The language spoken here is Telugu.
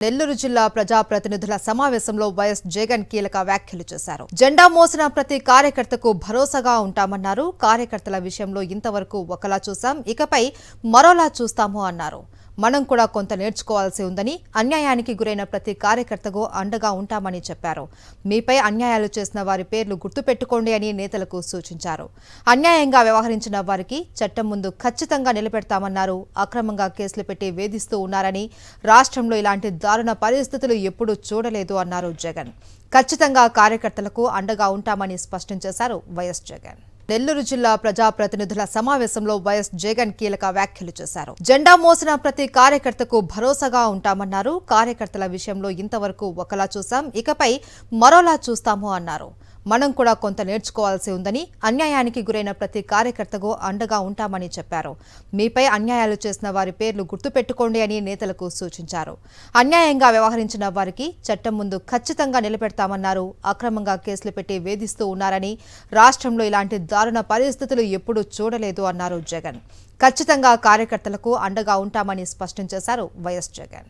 నెల్లూరు జిల్లా ప్రజాప్రతినిధుల సమావేశంలో వైఎస్ జగన్ కీలక వ్యాఖ్యలు చేశారు. జెండా మోసిన ప్రతి కార్యకర్తకు భరోసాగా ఉంటామన్నారు. కార్యకర్తల విషయంలో ఇంతవరకు ఒకలా చూసాం, ఇకపై మరోలా చూస్తాము అన్నారు. మనం కూడా కొంత నేర్చుకోవాల్సి ఉందని, అన్యాయానికి గురైన ప్రతి కార్యకర్తకు అండగా ఉంటామని చెప్పారు. మీపై అన్యాయాలు చేసిన వారి పేర్లు గుర్తుపెట్టుకోండి అని నేతలకు సూచించారు. అన్యాయంగా వ్యవహరించిన వారికి చట్టం ముందు ఖచ్చితంగా నిలబెడతామన్నారు. అక్రమంగా కేసులు పెట్టి వేధిస్తూ ఉన్నారని, రాష్ట్రంలో ఇలాంటి దారుణ పరిస్థితులు ఎప్పుడూ చూడలేదు అన్నారు జగన్. ఖచ్చితంగా కార్యకర్తలకు అండగా ఉంటామని స్పష్టం చేశారు వైఎస్ జగన్. నెల్లూరు జిల్లా ప్రజాప్రతినిధుల సమావేశంలో వైఎస్ జగన్ కీలక వ్యాఖ్యలు చేశారు. జెండా మోసిన ప్రతి కార్యకర్తకు భరోసాగా ఉంటామన్నారు. కార్యకర్తల విషయంలో ఇంతవరకు ఒకలా చూసాం, ఇకపై మరోలా చూస్తాము అన్నారు. మనం కూడా కొంత నేర్చుకోవాల్సి ఉందని, అన్యాయానికి గురైన ప్రతి కార్యకర్తకు అండగా ఉంటామని చెప్పారు. మీపై అన్యాయాలు చేసిన వారి పేర్లు గుర్తుపెట్టుకోండి అని నేతలకు సూచించారు. అన్యాయంగా వ్యవహరించిన వారికి చట్టం ముందు ఖచ్చితంగా నిలబెడతామన్నారు. అక్రమంగా కేసులు పెట్టి వేధిస్తూ ఉన్నారని, రాష్ట్రంలో ఇలాంటి దారుణ పరిస్థితులు ఎప్పుడూ చూడలేదు అన్నారు జగన్. ఖచ్చితంగా కార్యకర్తలకు అండగా ఉంటామని స్పష్టం చేశారు వైఎస్ జగన్.